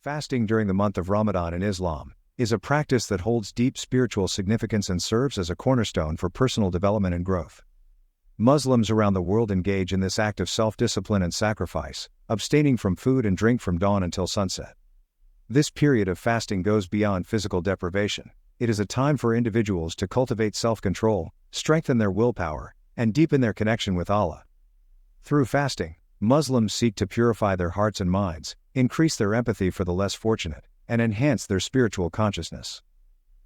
Fasting during the month of Ramadan in Islam is a practice that holds deep spiritual significance and serves as a cornerstone for personal development and growth. Muslims around the world engage in this act of self-discipline and sacrifice, abstaining from food and drink from dawn until sunset. This period of fasting goes beyond physical deprivation. It is a time for individuals to cultivate self-control, strengthen their willpower, and deepen their connection with Allah. Through fasting, Muslims seek to purify their hearts and minds, increase their empathy for the less fortunate, and enhance their spiritual consciousness.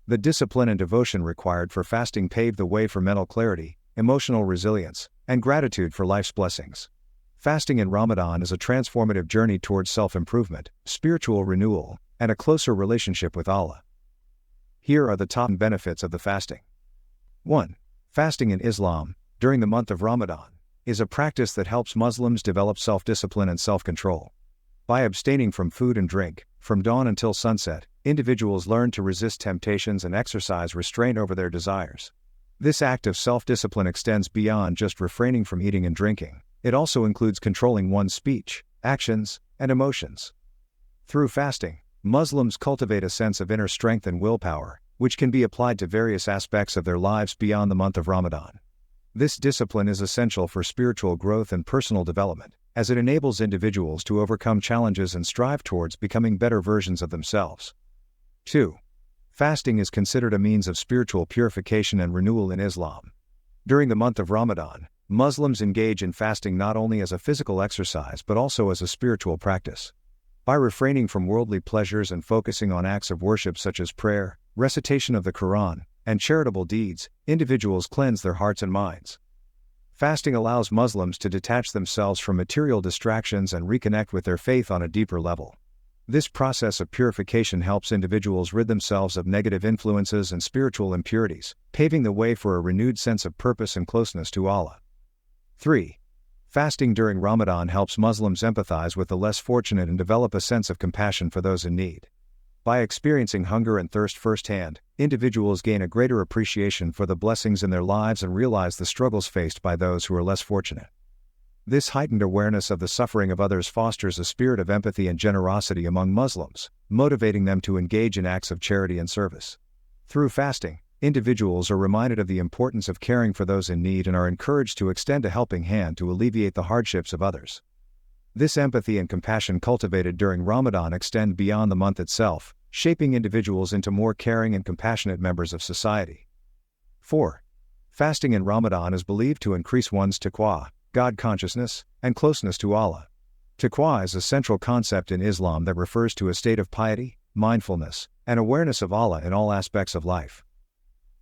The discipline and devotion required for fasting pave the way for mental clarity, emotional resilience, and gratitude for life's blessings. Fasting in Ramadan is a transformative journey towards self-improvement, spiritual renewal, and a closer relationship with Allah. Here are the top benefits of the fasting. 1. Fasting in Islam, during the month of Ramadan, is a practice that helps Muslims develop self-discipline and self-control. By abstaining from food and drink, from dawn until sunset, individuals learn to resist temptations and exercise restraint over their desires. This act of self-discipline extends beyond just refraining from eating and drinking. It also includes controlling one's speech, actions, and emotions. Through fasting, Muslims cultivate a sense of inner strength and willpower, which can be applied to various aspects of their lives beyond the month of Ramadan. This discipline is essential for spiritual growth and personal development, as it enables individuals to overcome challenges and strive towards becoming better versions of themselves. 2. Fasting is considered a means of spiritual purification and renewal in Islam. During the month of Ramadan, Muslims engage in fasting not only as a physical exercise but also as a spiritual practice. By refraining from worldly pleasures and focusing on acts of worship such as prayer, recitation of the Quran, and charitable deeds, individuals cleanse their hearts and minds. Fasting allows Muslims to detach themselves from material distractions and reconnect with their faith on a deeper level. This process of purification helps individuals rid themselves of negative influences and spiritual impurities, paving the way for a renewed sense of purpose and closeness to Allah. 3. Fasting during Ramadan helps Muslims empathize with the less fortunate and develop a sense of compassion for those in need. By experiencing hunger and thirst firsthand, individuals gain a greater appreciation for the blessings in their lives and realize the struggles faced by those who are less fortunate. This heightened awareness of the suffering of others fosters a spirit of empathy and generosity among Muslims, motivating them to engage in acts of charity and service. Through fasting, individuals are reminded of the importance of caring for those in need and are encouraged to extend a helping hand to alleviate the hardships of others. This empathy and compassion cultivated during Ramadan extend beyond the month itself, shaping individuals into more caring and compassionate members of society. 4. Fasting in Ramadan is believed to increase one's taqwa, God consciousness, and closeness to Allah. Taqwa is a central concept in Islam that refers to a state of piety, mindfulness, and awareness of Allah in all aspects of life.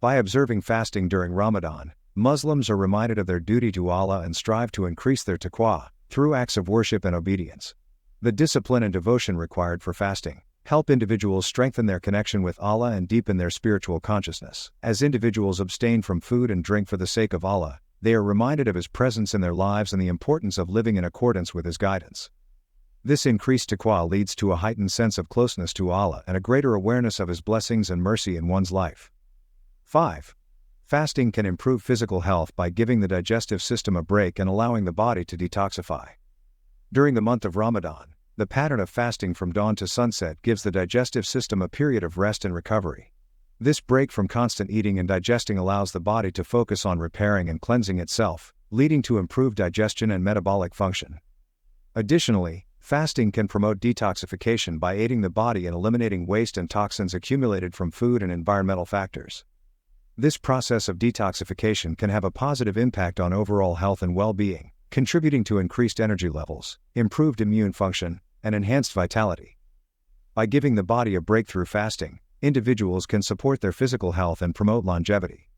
By observing fasting during Ramadan, Muslims are reminded of their duty to Allah and strive to increase their taqwa through acts of worship and obedience. The discipline and devotion required for fasting help individuals strengthen their connection with Allah and deepen their spiritual consciousness. As individuals abstain from food and drink for the sake of Allah, they are reminded of His presence in their lives and the importance of living in accordance with His guidance. This increased taqwa leads to a heightened sense of closeness to Allah and a greater awareness of His blessings and mercy in one's life. 5. Fasting can improve physical health by giving the digestive system a break and allowing the body to detoxify. During the month of Ramadan, the pattern of fasting from dawn to sunset gives the digestive system a period of rest and recovery. This break from constant eating and digesting allows the body to focus on repairing and cleansing itself, leading to improved digestion and metabolic function. Additionally, fasting can promote detoxification by aiding the body in eliminating waste and toxins accumulated from food and environmental factors. This process of detoxification can have a positive impact on overall health and well-being, contributing to increased energy levels, improved immune function, and enhanced vitality. By giving the body a break through fasting, individuals can support their physical health and promote longevity.